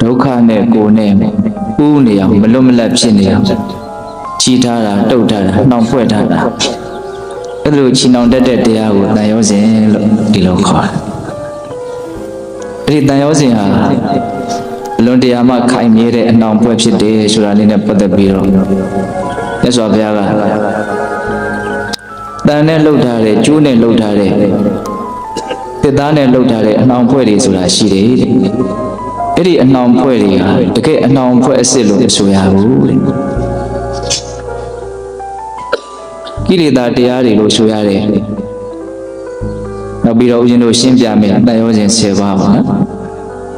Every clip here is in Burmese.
ဒုက္ခနဲ့ကိုယ်နဲ့ဥနေအောင်မလွတ်မလပ်ဖြစ်နေအောင်ချီထားတာတုတ်ထားတာနှောင်ဖွဲ့ထားတာအဲ့လိုချီနှောင်တတ်တဲ့တရားကိုတန်ရောစဉ်လို့ဒီလိုခေါ်တယ်အဲ့ဒီတန်ရောစဉ်ဟာအလွန်တရာမှခိုင်မြဲတဲ့အနှောင်ဖွဲ့ဖြစ်တယ်ဆိုတာလေးနဲ့ပတ်သက်ပြီးတော့မြတ်စွာဘုရားကတန်နဲ့လှုပ်ထားတဲ့ကျိုးနဲ့လှုပ်ထားတဲ့တစ်သားနဲ့လှုပ်ထားတဲ့အနှောင်ဖွဲ့တွေဆိုတာရှိတယ်တဲ့အဲ့ဒီအနှောင်ဖွဲ့တွေဟာတကယ်အနှောင်ဖွဲ့အစ်စ်လို့မဆိုရဘူးတဲ့ကိလေသာတရားတွေလို့ဆိုရတယ်နောက်ပြီးတော့ဦးဇင်းတို့ရှင်းပြမယ်တန်ရောစဉ်10ပါးပါနော်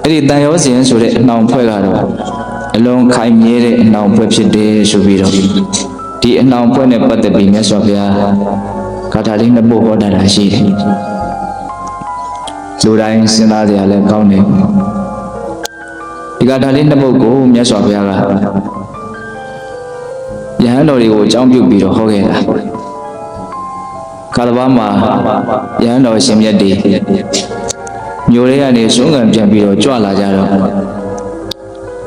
အဲ့ဒီတန်ရောစဉ်ဆိုတဲ့အနှောင်ဖွဲ့ကတော့အလုံးခိုင်မြဲတဲ့အနှောင်ဖွဲ့ဖြစ်တယ်ဆိုပြီးတော့ဒီအနှောင်ဖွဲ့နဲ့ပတ်သက်ပြီးမြတ်စွာဘုရားဂါထာလေးနှစ်ပုဒ်ဟောတာရှိတယ်လူတိုင်းစဉ်းစားကြရလဲကောင်းတယ်ဒီဂါထာလေးနှစ်ပုဒ်ကိုမြတ်စွာဘုရားကယဟန်တော်တွေကိုအကြောင်းပြုပြီးတော့ဟောခဲ့တာခါတစ်ပါးမှာယဟန်တော်ရှင်မြတ်တွေမြို့ထဲကနေစွန့်ကံပြန်ပြီးတော့ကြွလာကြတော့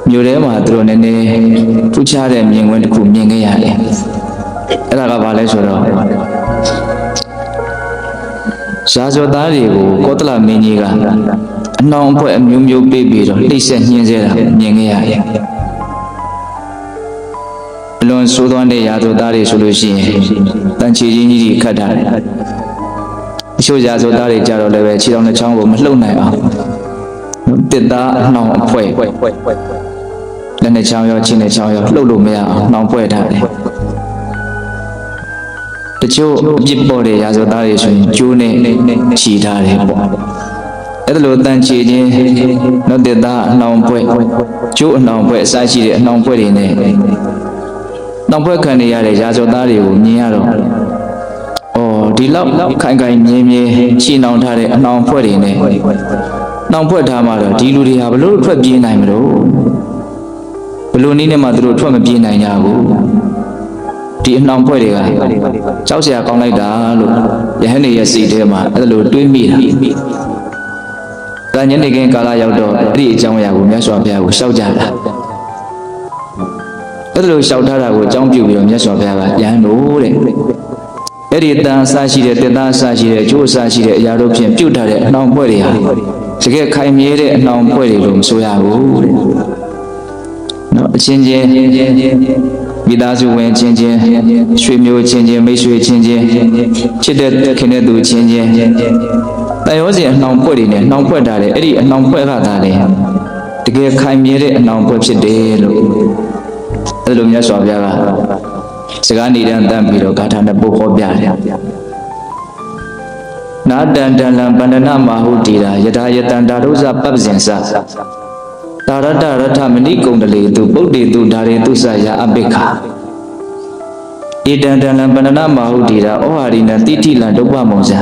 မြို့ထဲမှာသူတို့နည်းနည်းထူးခြားတဲ့မြင်ကွင်းတစ်ခုမြင်ခဲ့ရတယ်အဲ့ဒါကဘာလဲဆိုတော့ရာဇဝသားတွေကိုကောသလမင်းကြီးကအနှောင်အဖွဲ့အမျိုးမျိုးပေးပြီးတော့နှိပ်စက်ညှင်းဆဲတာမြင်ခဲ့ရတယ်အလွန်ဆိုးသွမ်းတဲ့ရာဇဝသားတွေဆိုလို့ရှိရင်တန်ချီချင်းကြီးတွေခတ်ထားတယ်အချို့ရာဇဝသားတွေကြတော့လည်းပဲခြေတော်နှချောင်းကိုမလှုပ်နိုင်အောင်တစ်သားအနှောင်အဖွဲ့လက်နှချောင်းရောခြေနှချောင်းရောလှုပ်လို့မရအောင်နှောင်ဖွဲ့ထားတယ်တချို့အပြစ်ပေါ်တဲ့ရာဇဝသားတွေဆိုရင်ကျိုးနဲ့ခြီထားတယ်ပေါ့အဲ့ဒါလိုတန်ချီချင်းနောက်တစ်သားအနှောင်ဖွဲ့ကျိုးအနှောင်ဖွဲ့အစရှိတဲ့အနှောင်ဖွဲ့တွေနဲ့နှောင်ဖွဲ့ခံနေရတဲ့ရာဇဝသားတွေကိုမြင်ရတော့ဒီလောက်ခိုင်ခိုင်မြဲမြဲခြေနှောင်ထားတဲ့အနှောင်ဖွဲ့တွေနဲ့နှောင်ဖွဲ့ထားမှတော့ဒီလူတွေဟာဘလို့ထွက်ပြေးနိုင်မလို့ဘလို့နည်းနဲ့မှသူတို့ထွက်မပြေးနိုင်ကြဘူးဒီအနှောင်ဖွဲ့တွေကကြောက်စရာကောင်းလိုက်တာလို့ယဟန်တွေရဲ့စိတ်ထဲမှာအဲ့လိုတွေးမိတာဒါညနေခင်းကာလရောက်တော့အဲ့ဒီအကြောင်းအရာကိုမြတ်စွာဘုရားကိုရှောက်ကြတာအဲ့လိုရှောက်ထားတာကိုအကြောင်းပြုပြီးတော့မြတ်စွာဘုရားကယဟန်တို့တဲ့အဲ့ဒီတန်အစရှိတဲ့တစ်သားအစရှိတဲ့အကျိုးအစရှိတဲ့အရာတို့ဖြင့်ပြုတ်ထားတဲ့အနှောင်ဖွဲ့တွေဟာတကယ်ခိုင်မြဲတဲ့အနှောင်ဖွဲ့တွေလို့မဆိုရဘူးတဲ့နော်အချင်းချင်းမိသားစုဝင်ချင်းချင်းရွှေမျိုးချင်းချင်းမိတ်ဆွေချင်းချင်းချစ်တဲ့ခင်တဲ့သူချင်းချင်းတန်ရောစဉ်အနှောင်ဖွဲ့တွေနဲ့နှောင်ဖွဲ့ထားတဲ့အဲ့ဒီအနှောင်ဖွဲ့ကသာလေတကယ်ခိုင်မြဲတဲ့အနှောင်ဖွဲ့ဖြစ်တယ်လို့အဲ့လိုမြတ်စွာဘုရားကစကားနေတန်းတန်းပြီးတော့ဂါထာနဲ့ပုဒ်ဟောပြတယ်နာတန်တန်လံပန္ဒနာမဟုတိရာယထာယတံဒါရုဇပပ္ပဇင်္စတာရတရထမဏိကုံတလေသူပုဒ္ဒေသူဒါရေသူစယာအပိခာဧတံတန်လံပန္ဒနာမဟုတိရာဩဟာရိနတိတိလံဒုပ္ပမောဇံ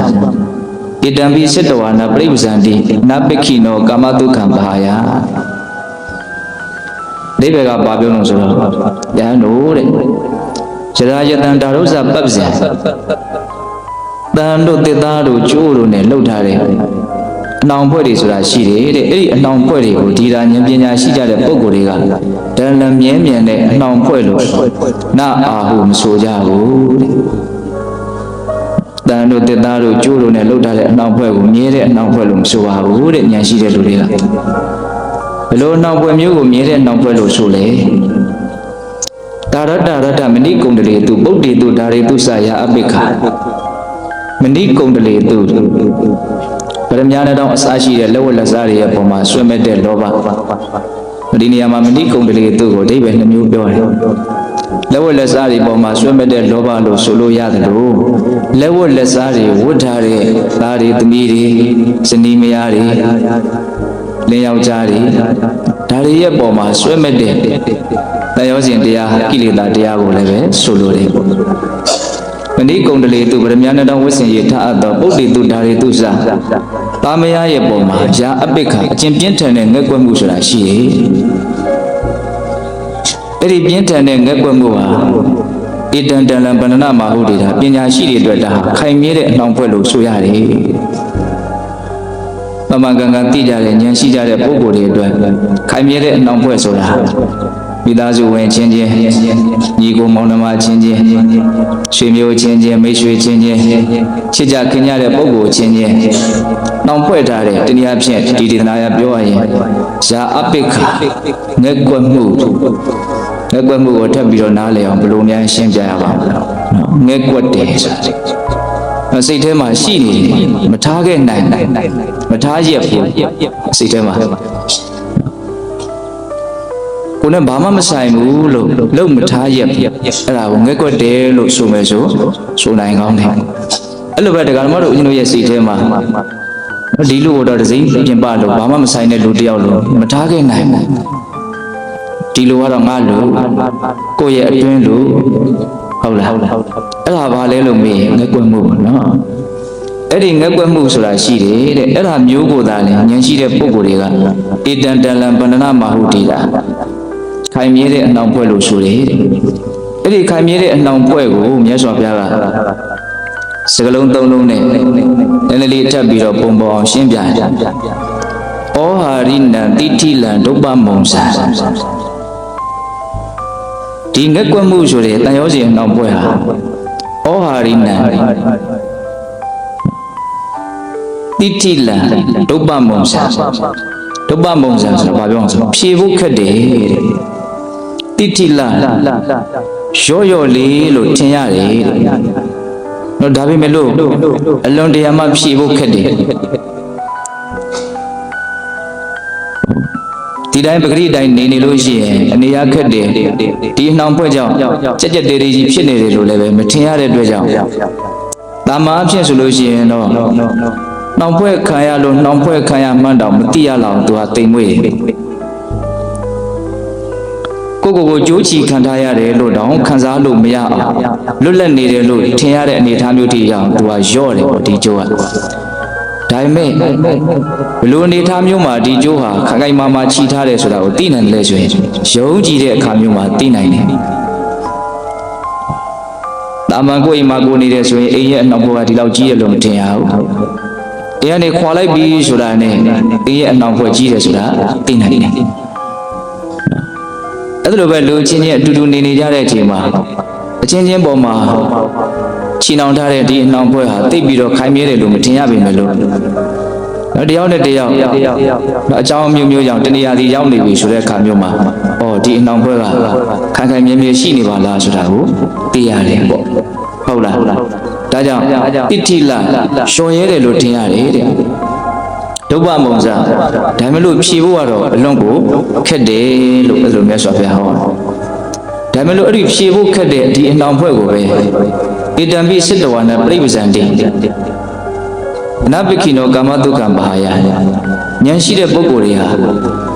ဧတံပိစိတဝါနပရိပဇန္တိနာပိခိနောကာမတုခံဘာယဒီဘက်ကဘာပြောလို့ဆိုတော့ယဟန်တို့တဲ့ယရာယတံဒါရုဇပပ္ပဇံတန်တို့တစ်သားတို့ကျိုးတို့နဲ့လှုပ်ထားတဲ့အနှောင်ဖွဲ့တွေဆိုတာရှိတယ်တဲ့အဲ့ဒီအနှောင်ဖွဲ့တွေကိုဒီရာဉာဏ်ပညာရှိကြတဲ့ပုဂ္ဂိုလ်တွေကဒလမြဲမြံတဲ့အနှောင်ဖွဲ့လို့နာအာဟုမဆိုကြဘူးတဲ့တန်တို့တစ်သားတို့ကျိုးတို့နဲ့လှုပ်ထားတဲ့အနှောင်ဖွဲ့ကိုမြဲတဲ့အနှောင်ဖွဲ့လို့မဆိုပါဘူးတဲ့ဉာဏ်ရှိတဲ့လူတွေကဘယ်လိုအနှောင်ဖွဲ့မျိုးကိုမြဲတဲ့အနှောင်ဖွဲ့လို့ဆိုလဲတာရတရထမဏိကုံတလေသူပုဒ္ဒေသူဒါရေသူစယာအပိခာမဏိကုံတလေသူဗရမညာနဲ့တောင်အစားရှိတဲ့လက်ဝတ်လက်စားတွေရဲ့ပုံမှာဆွဲမဲ့တဲ့လောဘဒီနေရာမှာမဏိကုံတလေသူကိုအဓိပ္ပာယ်နှမျိုးပြောတယ်လက်ဝတ်လက်စားတွေပုံမှာဆွဲမဲ့တဲ့လောဘလို့ဆိုလို့ရတယ်လို့လက်ဝတ်လက်စားတွေဝတ်ထားတဲ့သားတွေသမီးတွေဇနီးမယားတွေလင်းယောက်ျားတွေဒါတွေရဲ့ပုံမှာဆွဲမဲ့တဲ့တန်ရောစဉ်တရားကိလေသာတရားကိုလည်းပဲဆိုလိုတယ်ပေါ့မဏိကုံတလေသူဗရမညာနဲ့တောင်ဝိစင်ရထအပ်သောပုဒ္ဒေသူဒါရေသူစသားမယားရဲ့ပုံမှာယာအပိခာအကျင့်ပြင်းထန်တဲ့ငဲ့ကွက်မှုဆိုတာရှိတယ်အဲ့ဒီပြင်းထန်တဲ့ငဲ့ကွက်မှုဟာဧတံတန်လံပန္နနာမဟုတိတာပညာရှိတွေအတွက်ဒါခိုင်မြဲတဲ့အနှောင်ဖွဲ့လို့ဆိုရတယ် မှန်ကန်ကန်သိကြတဲ့ဉာဏ်ရှိကြတဲ့ပုဂ္ဂိုလ်တွေအတွက်ခိုင်မြဲတဲ့အနှောင်ဖွဲ့ဆိုတာမိသားစုဝင်ချင်းချင်းညီကိုမောင်နှမချင်းချင်းရွှေမျိုးချင်းချင်းမိတ်ဆွေချင်းချင်းချစ်ကြခင်ကြတဲ့ပုဂ္ဂိုလ်ချင်းချင်းနှောင်ဖွဲ့ထားတဲ့တနည်းအားဖြင့်ဒီဒေသနာရပြောရရင်ဇာအပိခငက်ကွက်မှုကိုထပ်ပြီးတော့နားလည်အောင်ဘယ်လိုများရှင်းပြရပါမလဲငက်ကွက်တယ်ဆိုတာစိတ်ထဲမှာရှိနေတယ်မထားခဲ့နိုင်မထားရက်ဘူးစိတ်ထဲမှာကိုယ်နဲ့ဘာမှမဆိုင်ဘူးလို့လုံမထားရက်အဲ့ဒါကိုငက်ကွက်တယ်လို့ဆိုမယ်ဆိုနိုင်ကောင်းတယ်အဲ့လိုပဲတရားဓမ္မတို့ဦးဇင်းတို့ရဲ့စိတ်ထဲမှာဒီလူကတော့ဒစိမ့်ပြင်ပလို့ဘာမှမဆိုင်တဲ့လူတယောက်လို့မထားခဲ့နိုင်ဘူးဒီလူကတော့ငါလူကိုယ့်ရဲ့အတွင်းလူဟုတ်လားအဲ့ဒါဘာလဲလို့မေးရင်ငက်ကွက်မှုပေါ့နော်အဲ့ဒီငက်ကွက်မှုဆိုတာရှိတယ်တဲ့အဲ့ဒါမျိုးကိုသာလေဉာဏ်ရှိတဲ့ပုဂ္ဂိုလ်တွေကဧတံတလံပန္နနာမဟုတိတာခိုင်မြဲတဲ့အနှောင်ဖွဲ့လို့ဆိုတယ်တဲ့အဲ့ဒီခိုင်မြဲတဲ့အနှောင်ဖွဲ့ကိုမြတ်စွာဘုရားကစကလုံးသုံးလုံးနဲ့နည်းနည်းလေးထပ်ပြီးတော့ပုံပေါ်အောင်ရှင်းပြတယ်ဩဟာရိနံတိဋ္ဌိလံဒုပ္ပမုံစာဒီငက်ကွက်မှုဆိုတဲ့တန်ရောစီအနှောင်ပွဲဟာဩဟာရိနံတိဋ္ဌိလံဒုပ္ပမုံစာဆိုတာဘာပြောအောင်ဆိုဖြေဖို့ခက်တယ်တဲ့တိဋ္ဌိလံရော့လေးလို့ထင်ရတယ်တဲ့နော်ဒါပေမဲ့လို့အလွန်တရာမှဖြေဖို့ခက်တယ်ဒီတိုင်းပဂရိတိုင်းနေလို့ရှိရင်အနေရခက်တယ်ဒီနှောင်ဖွဲ့ကြောင့်ကြက်ကြက်တေးကြီးဖြစ်နေတယ်လို့လည်းပဲမထင်ရတဲ့အတွက်ကြောင့်တာမန်အဖြစ်ဆိုလို့ရှိရင်တော့နှောင်ဖွဲ့ခံရလို့နှောင်ဖွဲ့ခံရမှန်းတော့မသိရလောက်သူဟာတိမ်မွေ့တယ်ကိုကြိုးချီခံထားရတယ်လို့တောင်ခံစားလို့မရအောင်လွတ်လပ်နေတယ်လို့ထင်ရတဲ့အနေအထားမျိုးတည်းရအောင်သူကရော့တယ်ပေါ့ဒီကြိုးကဒါပေမဲ့ဘလို့အနေထားမျိုးမှာဒီကျိုးဟာခိုင်ခိုင်မာမာချီထားတယ်ဆိုတာကိုသိနိုင်တယ်ဆိုရင်ယုံကြည်တဲ့အခါမျိုးမှာသိနိုင်တယ်။တာမန်ကိုအိမ်မှာကိုနေတယ်ဆိုရင်အိမ်ရဲ့အနှောင်ဖွဲ့ကဒီလောက်ကြီးရလို့မထင်ရဘူး။အိမ်ကနေခွာလိုက်ပြီဆိုတာနဲ့အိမ်ရဲ့အနှောင်ဖွဲ့ကြီးတယ်ဆိုတာသိနိုင်တယ်။အဲ့လိုပဲလူချင်းချင်းအတူတူနေကြတဲ့အချိန်မှာအချင်းချင်းပေါ်မှာချီနှောင်ထားတဲ့ဒီအနှောင်ဖွဲ့ဟာတိတ်ပြီးတော့ခိုင်မြဲတယ်လို့မထင်ရပေမဲ့လို့တယောက်နဲ့တယောက်အကြောင်းမျိုးမျိုးကြောင့်တဏှာစီရောက်နေပြီဆိုတဲ့အခါမျိုးမှာဒီအနှောင်ဖွဲ့ကခိုင်ခိုင်မြဲမြဲရှိနေပါလားဆိုတာကိုသိရတယ်ပေါ့ဟုတ်လားဒါကြောင့်တိဋ္ဌိလရှော်ရဲတယ်လို့ထင်ရတယ်တဲ့ဒုဗ္ဗမုံစာဒါမှမဟုတ်ဖြေဖို့ကတော့အလွန်ကိုခက်တယ်လို့အဲ့လိုမြတ်စွာဘုရားဟောဒါမှမဟုတ်အဲ့ဒီဖြေဖို့ခက်တဲ့ဒီအနှောင်ဖွဲ့ကိုပဲဧတံပိစိတ္တဝါနပြိပဇံတိအနပိခိနောကာမတုခံဘာယဉာဏ်ရှိတဲ့ပုဂ္ဂိုလ်တွေဟာ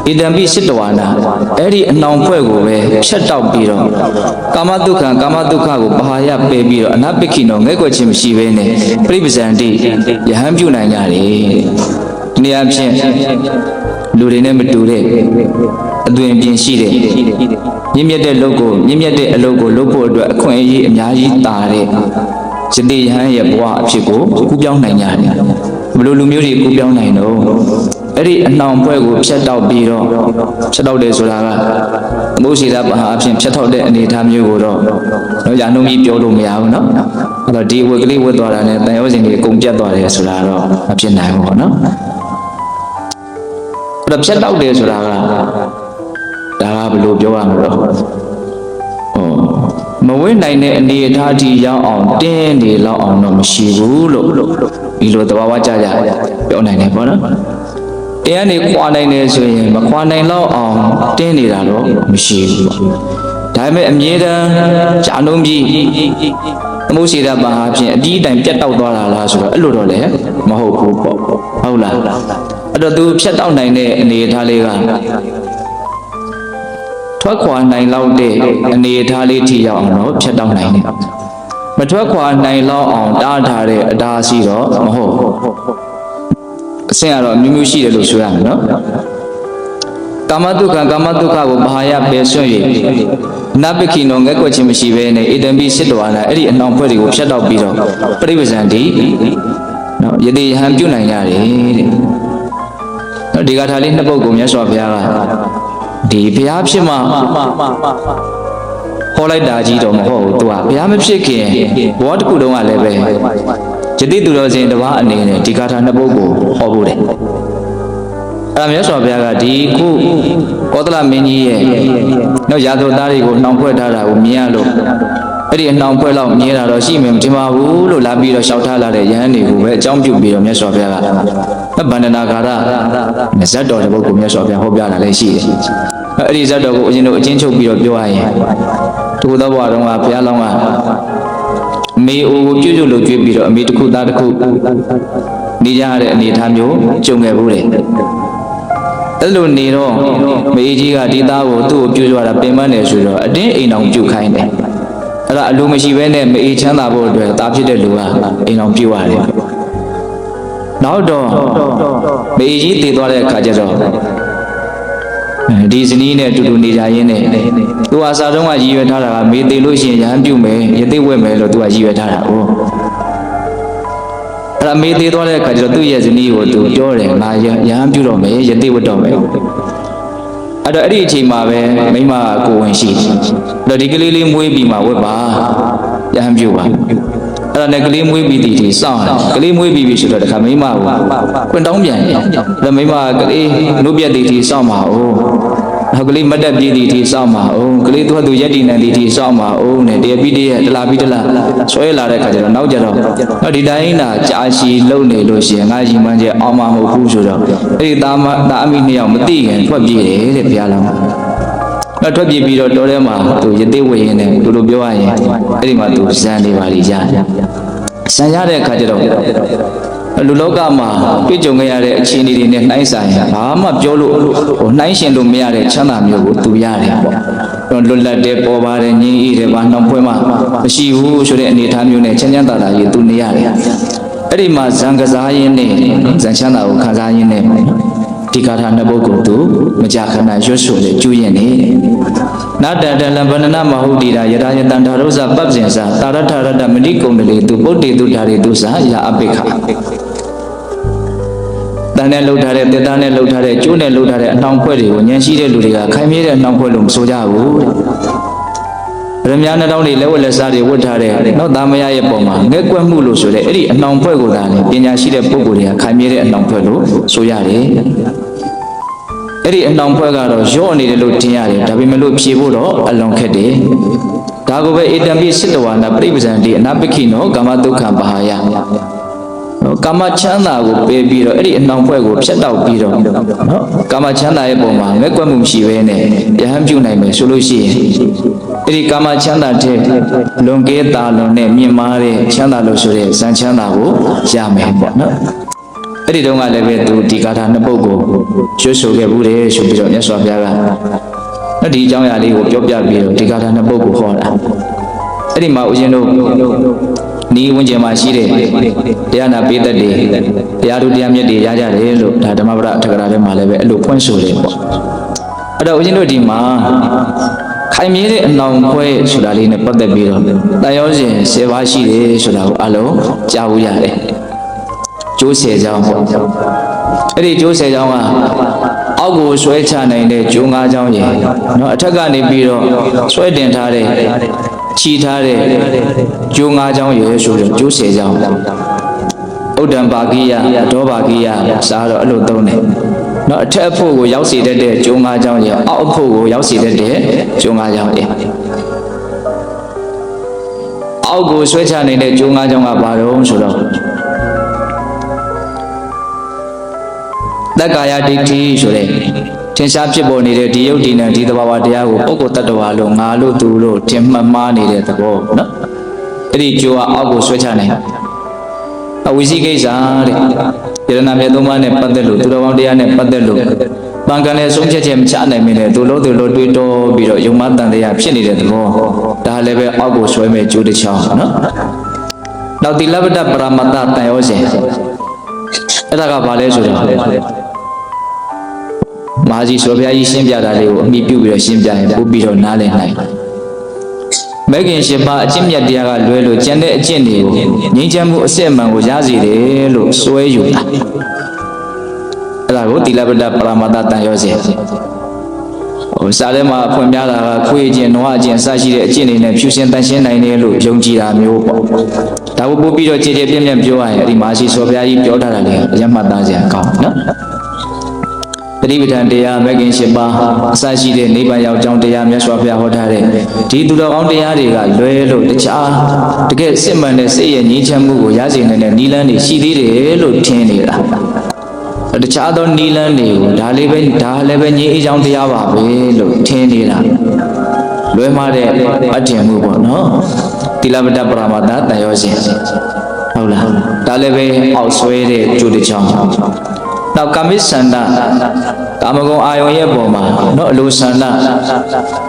ဧတံပိစိတ္တဝါနအဲ့ဒီအနှောင်ဖွဲ့ကိုပဲဖြတ်တောက်ပြီးတော့ကာမတုခံကိုဘာယပယ်ပြီးတော့အနပိခိနောငဲ့ကွက်ခြင်းမရှိဘဲနဲ့ပြိပဇံတိယဟန်ပြုနိုင်ကြတယ်ဒီနေရာဖြင့်လူတွေနဲ့မတူတဲ့အသွင်ပြင်ရှိတဲ့မြင့်မြတ်တဲ့အလုပ်ကိုလုပ်ဖို့အတွက်အခွင့်အရေးအများကြီးတာတဲ့ယတိယဟန်ရဲ့ဘဝအဖြစ်ကိုကူးပြောင်းနိုင်ကြတယ်ဘယ်လိုလူမျိုးတွေကူးပြောင်းနိုင်တော့အဲ့ဒီအနှောင်ဖွဲ့ကိုဖြတ်တောက်ပြီးတော့ဖြတ်တောက်တယ်ဆိုတာကအမိုးရှိတာဘာအဖြစ်ဖြတ်တောက်တဲ့အနေအထားမျိုးကိုတော့ရာနှုန်းကြီးပြောလို့မရဘူးเนาะအဲ့တော့ဒီဝက်ကလေးဝတ်သွားတာနဲ့တန်ရုံးစင်ကြီးအကုန်ပြတ်သွားတယ်ဆိုတာတော့မဖြစ်နိုင်ဘူးပေါ့เนาะအဲ့တော့ဖြတ်တောက်တယ်ဆိုတာကဒါကဘယ်လိုပြောရမလဲမဝိနိုင်တဲ့အနေအထားကြီးရောက်အောင်တင်းနေလောက်အောင်တော့မရှိဘူးလို့ဒီလိုသဘာဝကြကြပြောနိုင်တယ်ပေါ့နော်တရားနေခွာနိုင်တယ်ဆိုရင်မခွာနိုင်လောက်အောင်တင်းနေတာတော့မရှိဘူးပေါ့ဒါပေမဲ့အမြဲတမ်းကြာနှုံးပြီးသမုရှိတာပါအဖြစ်အတီးတိုင်ပြတ်တောက်သွားတာလားဆိုတော့အဲ့လိုတော့လည်းမဟုတ်ဘူးပေါ့ဟုတ်လားအဲ့တော့သူဖြတ်တောက်နိုင်တဲ့အနေအထားလေးကထွက်ခွာနိုင်လောက်တဲ့အနေအထားလေးထိရောက်အောင်တော့ဖြတ်တောက်နိုင်တယ်မထွက်ခွာနိုင်လောက်အောင်တားထားတဲ့အတားစီတော့မဟုတ်အဆင့်ကတော့အမျိုးမျိုးရှိတယ်လို့ဆိုရမယ်နော်ကာမတုခံကိုဘာယပယ်ဆွင့်၍နပိခိနောငဲ့ကွက်ခြင်းမရှိဘဲနဲ့ဧတံပိစိတ္တဝါနာအဲ့ဒီအနှောင်ဖွဲ့တွေကိုဖြတ်တောက်ပြီးတော့ပြိပဇံတိနော်ယတိယဟန်ပြုတ်နိုင်ရတယ်တဲ့ ဒီကထာလေးနှစ်ပုဒ်ကိုမြတ်စွာဘုရားကဒီဘုရားဖြစ်မှဟောလိုက်တာကြီးတော့မဟုတ်ဘူးသူကဘုရားမဖြစ်ခင်ဘောတစ်ခုလုံးကလည်းပဲယတိသူတော်စင်တစ်ပါးအနေနဲ့ဒီကထာနှစ်ပုဒ်ကိုဟောဖို့တယ်အဲ့ဒါမြတ်စွာဘုရားကဒီခုကောသလမင်းကြီးရဲ့နောက်ရာဇဝသားတွေကိုနှောင်ဖွဲ့ထားတာကိုမြင်ရလို့အဲ့ဒီအနှောင်ဖွဲ့လောက်မြင်တာတော့ရှိမှမထင်ပါဘူးလို့လာပြီးတော့ရှောက်ထားလာတဲ့ယဟန်တွေကိုပဲအကြောင်းပြုပြီးတော့မြတ်စွာဘုရားကဗန္ဒနာကာရဇတ်တော်တစ်ပုဒ်ကိုမြတ်စွာဘုရားဟောပြတာလည်းရှိတယ်အဲ့ဒီဇတ်တော်ကိုအရင်တို့အချင်းချုပ်ပြီးတော့ပြောရရင်သူသောဘဝတုန်းကဘုရားလောင်းကမေအိုကိုပြုစုလို့ကြွေးပြီးတော့အမေတစ်ခုသားတစ်ခုနေကြရတဲ့အနေအထားမျိုးကြုံခဲ့ဘူးတယ်အဲ့လိုနေတော့မေကြီးကဒီသားကိုသူ့ကိုပြုစုရတာပင်ပန်းတယ်ဆိုတော့အတင်းအိမ်အောင်ပြုခိုင်းတယ်အဲ့ဒါအလိုမရှိဘဲနဲ့မေချမ်းသာဖို့အတွက်သားဖြစ်တဲ့လူကအိမ်အောင်ပြုရတယ်နောက်တော့မေကြီးတည်သွားတဲ့အခါကျတော့ဒီဇနီးနဲ့အတူတူနေကြရင်းနဲ့သူအစားတုန်းကရည်ရွယ်ထားတာကမေတည်လို့ရှိရင်ရဟန်းပြုမယ်ယသိဝဲမယ်လို့သူကရည်ရွယ်ထားတာ哦အဲ့ဒါမေတည်သွားတဲ့အခါကျတော့သူ့ရဲ့ဇနီးကိုသူပြောတယ်ငါရဟန်းပြုတော့မယ်ယသိဝတ်တော့မယ်အဲ့တော့အဲ့ဒီအချိန်မှာပဲမိမကိုဝင်ရှိအဲ့တော့ဒီကလေးလေးမွေးပြီးမှဝတ်ပါရဟန်းပြုပါအဲ့ဒါနဲ့ကလေးမွေးပြီးတည်စောင့်တယ်ကလေးမွေးပြီးပြီဆိုတော့တခါမိမကိုခွင့်တောင်းပြန်တယ်အဲ့မိမကလေးနှုတ်ပြတ်တည်စောင့်ပါဦးနောက်ကလေးမတ်တက်ပြည်တည်စောင့်ပါဦးကလေးသူ့သူရက်တည်နေတည်စောင့်ပါဦးနဲ့တရပြီးတည်းတလားပြီးတလားဆွဲလာတဲ့ခါကျတော့နောက်ကြတော့ဒီတိုင်းသာကြာရှည်လုံနေလို့ရှိရင်ငါရင်မှန်းချက်အောင်မမဟုတ်ဘူးဆိုတော့အဲ့ဒီသားအမိနှစ်ယောက်မသိခင်ထွက်ပြေးတယ်တဲ့ဘုရားလောင်းတော့ထွက်ပြေးပြီးတော့တော်ထဲမှာသူယသိဝေရင်နဲ့သူတို့ပြောရရင်အဲ့ဒီမှာသူဇန်နေပါလိမ့်ကြာဇန်ရတဲ့အခါကျတော့လူလောကမှာတွေ့ကြုံခဲ့ရတဲ့အခြေအနေတွေနဲ့နှိုင်းဆိုင်ဘာမှပြောလို့နှိုင်းရှင်လို့မရတဲ့ချမ်းသာမျိုးကိုသူရတယ်ပေါ့လွတ်လပ်တဲ့ပေါ်ပါတယ်ငြင်းအေးတယ်ဘာနှောင်ဖွဲမှမရှိဘူးဆိုတဲ့အနေအထားမျိုးနဲ့ချမ်းချမ်းသာသာကြီးသူနေရတယ်အဲ့ဒီမှာဇံကစားရင်းနဲ့ဇံချမ်းသာကိုခံစားရင်းနဲ့ဒီကာထာနှစ်ပုဒ်ကိုသူမကြခဏရွတ်ဆိုလေကျွရင်နေနာတတလံဗန္ဒနာမဟုတ်တိတာယရာယတံဓာရုဇပပ္ပဇင်္စာတာရထရတမဏိကုံတလေသူပုတ္တိတုဓာရီသူစာယာအပိခတန်နဲ့လှုပ်ထားတဲ့တေသားနဲ့လှုပ်ထားတဲ့ကျိုးနဲ့လှုပ်ထားတဲ့အနှောင်ဖွဲ့တွေကိုဉာဏ်ရှိတဲ့လူတွေကခိုင်မြဲတဲ့အနှောင်ဖွဲ့လို့မဆိုကြဘူးရမများနှောင်းတွေလက်ဝက်လက်စားတွေဝတ်ထားတဲ့နောက်သားမရရဲ့ပုံမှာငဲ့ကွက်မှုလို့ဆိုတဲ့အဲ့ဒီအနှောင်ဖွဲ့ကိုသာလေပညာရှိတဲ့ပုဂ္ဂိုလ်တွေကခိုင်မြဲတဲ့အနှောင်ဖွဲ့လို့ဆိုရတယ်အဲ့ဒီအနှောင်ဖွဲ့ကတော့ရော့နေတယ်လို့ထင်ရတယ်ဒါပေမဲ့လို့ဖြေဖို့တော့အလွန်ခက်တယ်ဒါကိုပဲဧတံပိစိတဝါနာပြိပဇံတိအနာပခိနောကာမဒုက္ခပဟာယကာမချမ်းသာကိုပယ်ပြီးတော့အဲ့ဒီအနှောင်ဖွဲ့ကိုဖြတ်တောက်ပြီးတော့နော်ကာမချမ်းသာရဲ့ပုံမှာငဲ့ကွက်မှုမရှိဘဲနဲ့ယဟန်ပြုနိုင်မယ်ဆိုလို့ရှိရင်အဲ့ဒီကာမချမ်းသာတဲ့လွန်ကဲတာလွန်နဲ့မြင့်မားတဲ့ချမ်းသာလို့ဆိုတဲ့ဇန်ချမ်းသာကိုရမယ်ပေါ့နော်အဲ့ဒီတုန်းကလည်းပဲသူဒီကာထာနှစ်ပုဒ်ကိုရွတ်ဆိုခဲ့ဘူးတယ်ဆိုပြီးတော့မြတ်စွာဘုရားကနော်ဒီအကြောင်းအရာလေးကိုပြောပြပြီးတော့ဒီကာထာနှစ်ပုဒ်ကိုဟောတာအဲ့ဒီမှာဦးဇင်းတို့နီးဝန်းကျင်မှာရှိတဲ့တရားနာပေးသက်တွေတရားသူတရားမြတ်တွေရကြတယ်လို့ဒါဓမ္မပဒအထက်ကရာထဲမှာလည်းပဲအဲ့လိုဖွင့်ဆိုတယ်ပေါ့အဲ့တော့ဦးဇင်းတို့ဒီမှာခိုင်မြဲတဲ့အနှောင်ဖွဲဆိုတာလေးနဲ့ပတ်သက်ပြီးတော့တန်ရောစဉ်10ပါးရှိတယ်ဆိုတာကိုအလုံးကြားဖို့ရတယ်ကျိုး10ချောင်းပေါ့အဲ့ဒီကျိုး10ချောင်းကအောက်ကိုဆွဲချနိုင်တဲ့ကျိုး5ချောင်းရယ်เนาะအထက်ကနေပြီးတော့ဆွဲတင်ထားတဲ့ချီထားတဲ့ကျိုး5ချောင်းရယ်ဆိုတော့ကျိုး10ချောင်းဥဒ္ဒံပါကိယဒောပါကိယစားတော့အဲ့လိုသုံးတယ်เนาะအထက်အဖို့ကိုရောက်စေတတ်တဲ့ကျိုး5ချောင်းရယ်အောက်အဖို့ကိုရောက်စေတတ်တဲ့ကျိုး5ချောင်းရယ်အောက်ကိုဆွဲချနေတဲ့ကျိုး5ချောင်းကဘာတော့ဆိုတော့တက္ကာယဒိဋ္ဌိဆိုတဲ့ထင်ရှားဖြစ်ပေါ်နေတဲ့ဒီယုတ်ဒီနဲ့ဒီသဘာဝတရားကိုပုဂ္ဂိုလ်တ attva လို့ငါလို့သူလို့ထင်မှတ်မှားနေတဲ့သဘောနော်အဲ့ဒီကြိုးကအောက်ကိုဆွဲချနိုင်အဝိသိကိစ္စတဲ့ယရဏမြတ်သုံးပါးနဲ့ပတ်သက်လို့သူတော်ကောင်းတရားနဲ့ပတ်သက်လို့ပံကံနဲ့ဆုံးဖြတ်ချက်မချနိုင်မင်းနဲ့သူလို့တွေးတောပြီးတော့ယုံမတန်တရားဖြစ်နေတဲ့သဘောဒါလည်းပဲအောက်ကိုဆွဲမဲ့ကြိုးတစ်ချောင်းနော်နောက်တိလပ္ပတ္တပရမတ္တတန်ရောစဉ်အဲ့ဒါကဘာလဲဆိုတော့မဟာကြီးဆိုဘုရားကြီးရှင်းပြတာလေးကိုအမိပြုပြီးတော့ရှင်းပြရင်ပို့ပြီးတော့နားလည်နိုင်မဲခင်ရှင်ပါအကျင့်မြတ်တရားကလွဲလို့ကျန်တဲ့အကျင့်တွေကိုငြိမ်းချမ်းမှုအစစ်အမှန်ကိုရစေတယ်လို့စွဲယူတာ အဲ့ဒါကိုသီလပတ္တပရမတ္တတန်ရောစဉ်စာထဲမှာဖွင့်ပြတာကခွေးခြင်းနွားခြင်းအစရှိတဲ့အကျင့်တွေနဲ့ဖြူစင်တန်ရှင်းနိုင်တယ်လို့ယုံကြည်တာမျိုးပေါ့ဒါကိုပို့ပြီးတော့ကြည်ကြည်ပြည့်ပြည့်ပြောရရင်အဲ့ဒီမာရှိစောဘုရားကြီးပြောထားတာလေအယမှတ်သားစရာကောင်းနော်ပရိပဒံတရားမဂ္ဂင်၈ပါးအစရှိတဲ့နိဗ္ဗာန်ရောက်ကြောင်းတရားမြတ်စွာဘုရားဟောထားတဲ့ဒီသူတော်ကောင်းတရားတွေကလွဲလို့တခြားတကယ်စစ်မှန်တဲ့စိတ်ရဲ့ငြိမ်းချမ်းမှုကိုရစေနိုင်တဲ့နိလန်းတွေရှိသေးတယ်လို့ထင်နေတာတခြားသောနိလန်းတွေကိုဒါလည်းပဲငြိမ်းအေးချမ်းတရားပါပဲလို့ထင်နေတာလွဲမှားတဲ့အထင်မှုပေါ့နော်သီလပတ္တပရမတ္တတန်ရောစဉ်ဟုတ်လားဒါလည်းပဲအောက်ဆွဲတဲ့ကျိုးတစ်ချောင်းနောက်ကာမိဆန္ဒကာမဂုဏ်အာယုံရဲ့ပုံမှာနော်အလိုဆန္ဒ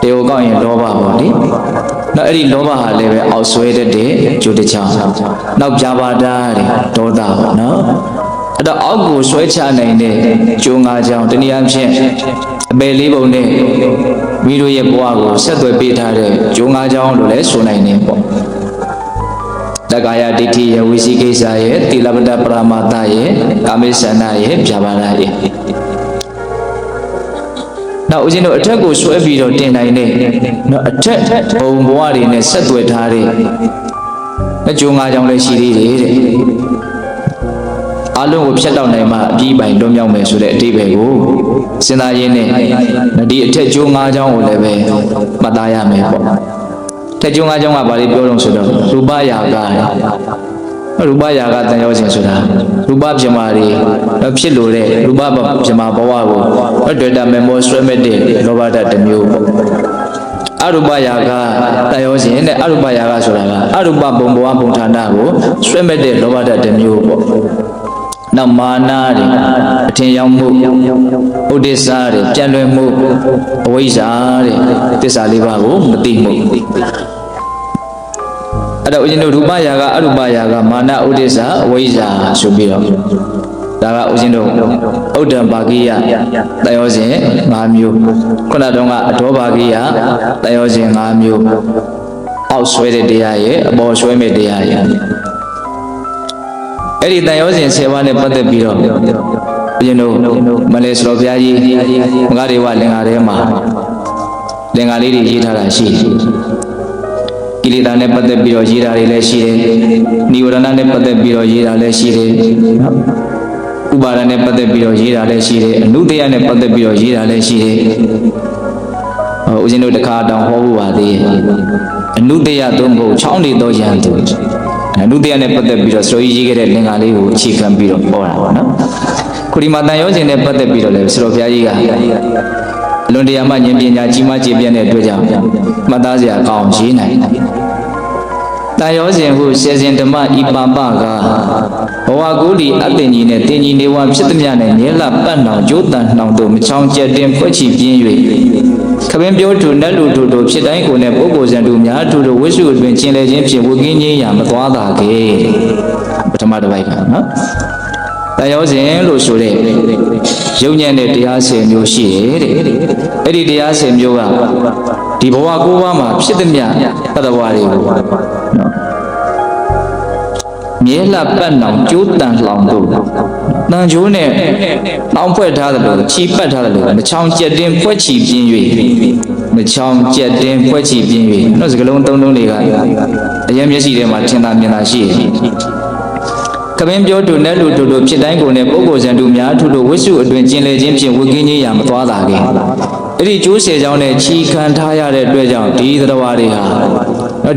တေကိုကောက်ရင်လောဘပေါ့လေနော်အဲ့ဒီလောဘဟာလည်းပဲအောက်ဆွဲတဲ့ကျိုးတစ်ချောင်းနောက်ပြာပါဒတဲ့ဒေါသပေါ့နော်အဲ့တော့အောက်ကိုဆွဲချနိုင်တဲ့ကျိုး၅ချောင်းတနည်းအားဖြင့်အပယ်လေးပုံနဲ့မိတို့ရဲ့ဘဝကိုဆက်သွယ်ပေးထားတဲ့ကျိုး၅ချောင်းလို့လည်းဆိုနိုင်တယ်ပေါ့တက္ကာယဒိဋ္ဌိယဝိသိကိစ္စရဲ့သီလပတ္တပရမတ္တရဲ့ကာမိဆန္ဒရဲ့ဗျာပါဒရဲ့နောက်ဦးဇင်းတို့အထက်ကိုဆွဲပြီးတော့တင်နိုင်တဲ့နော်အထက်ဘုံဘဝတွေနဲ့ဆက်သွယ်ထားတဲ့အကျိုး၅ချောင်းလည်းရှိသေးတယ်တဲ့အလုံးကိုဖြတ်တောက်နိုင်မှအပြီးပိုင်လွတ်မြောက်မယ်ဆိုတဲ့အတိပ္ပယ်ကိုစဉ်းစားရင်းနဲ့ဒီအထက်ကျိုး၅ချောင်းကိုလည်းပဲမှတ်သားရမယ်ပေါ့ထက်ကျုံ၅ကြောင်းကဘာလေးပြောတော့ဆိုတော့ရူပယာကရူပယာကတန်ရောစဉ်ဆိုတာရူပပြမာတွေဖြစ်လို့တဲ့ရူပပြမာဘဝကိုတွေ့တာမေမောဆွဲမဲ့တဲ့လောဘဓာတ်တစ်မျိုးပေါ့အရူပယာကတန်ရောစဉ်တဲ့အရူပယာကဆိုတာကအရူပဘုံဘဝဘုံဌာနကိုဆွဲမဲ့တဲ့လောဘဓာတ်တစ်မျိုးပေါ့နောက်မာနတွေအထင်ရောက်မှုဥဒိစ္စတွေကြံ့လွင်မှုအဝိဇ္ဇာတဲ့သစ္စာလေးပါးကိုမသိမှုအဲ့တော့ဦးဇင်းတို့ရူပယာကအရူပယာကမာနဥဒိစ္စအဝိဇ္ဇာဆိုပြီးတော့ဒါကဦးဇင်းတို့ဥဒ္ဒံပါကိယတန်ရောစဉ်၅မျိုးခုနတုန်းကအဒေါပါကိယတန်ရောစဉ်၅မျိုးအောက်ဆွဲတဲ့တရားရဲ့အပေါ်ဆွဲမဲ့တရားရဲ့အဲ့ဒီတန်ရောစဉ်10ပါးနဲ့ပတ်သက်ပြီးတော့ဦးဇင်းတို့မလဲစတော်ဘုရားကြီးမဂ္ဂဒေဝလင်္ကာထဲမှာလင်္ကာလေးတွေရေးထားတာရှိတယ်ကိလေသာနဲ့ပတ်သက်ပြီးတော့ရေးတာတွေလည်းရှိတယ်နိဝရဏနဲ့ပတ်သက်ပြီးတော့ရေးတာလည်းရှိတယ်ဥပါဒနဲ့ပတ်သက်ပြီးတော့ရေးတာလည်းရှိတယ်အနုတ္တယနဲ့ပတ်သက်ပြီးတော့ရေးတာလည်းရှိတယ်ဦးဇင်းတို့တစ်ခါတောင်ဟောဖို့ပါသေးတယ်အနုတ္တယသို့မဟုတ်ချောင်းနေသောယံသူအနုတ္တယနဲ့ပတ်သက်ပြီးတော့စတော်ကြီးရေးခဲ့တဲ့လင်္ကာလေးကိုအခြေခံပြီးတော့ဟောတာပေါ့နော်ခုဒီမှာတန်ရောစဉ်နဲ့ပတ်သက်ပြီးတော့လည်းစတော်ဘုရားကြီးကအလွန်တရာမှဉာဏ်ပညာကြီးမားကျေပြည့်တဲ့အတွက်ကြောင့်မှတ်သားစရာကောင်းရေးနိုင်တန်ရောစဉ်ဟုစေစဉ်ဓမ္မဤပပကဘဝကူလီအတ္တညီနဲ့တင်ကြီးနေဝဖြစ်သမျှနဲ့မြဲလပတ်နှောင်ကျိုးတန်နှောင်တို့မချောင်ကျက်တင်ဖွဲ့ချပြင်း၍ခပင်ပြောထုနတ်လူတို့တို့ဖြစ်တိုင်းကိုနဲ့ပုဂ္ဂိုလ်ဇံတို့များတို့ဝိစုအတွင်ကျင်လေခြင်းဖြင့်ဝကင်းခြင်းရာမသွားတာကေပထမတစ်ပိုက်ကနော်တန်ရောစဉ်လို့ဆိုတဲ့ယုံညံ့တဲ့တရား10မျိုးရှိတယ်တဲ့အဲ့ဒီတရား10မျိုးကဒီဘဝကိုးပါးမှာဖြစ်သမျှသတ္တဝါတွေကိုနော်မြဲလှပတ်နှောင်ကျိုးတန်လှောင်တို့တန်ချိုးနဲ့နှောင်ဖွဲ့ထားတယ်လို့ချီပတ်ထားတယ်လို့မချောင်ကျက်တင်ဖွဲ့ချီပြင်း၍မချောင်ကျက်တင်ဖွဲ့ချီပြင်း၍နော်စကလုံးသုံးလုံးတွေကအရင်မျက်စိထဲမှာထင်သာမြင်သာရှိတယ်ခပင်ပြောတို့နဲ့လူတို့ဖြစ်တိုင်းကိုနဲ့ပုဂ္ဂိုလ်ဇံတို့များတို့ဝိစုအတွင်ကျင်လေခြင်းဖြင့်ဝကင်းခြင်းရာမသွားတာကေအဲ့ဒီကျိုးစေကြောင်းနဲ့ချီခံထားရတဲ့အတွက်ကြောင့်ဒီသတ္တဝါတွေဟာ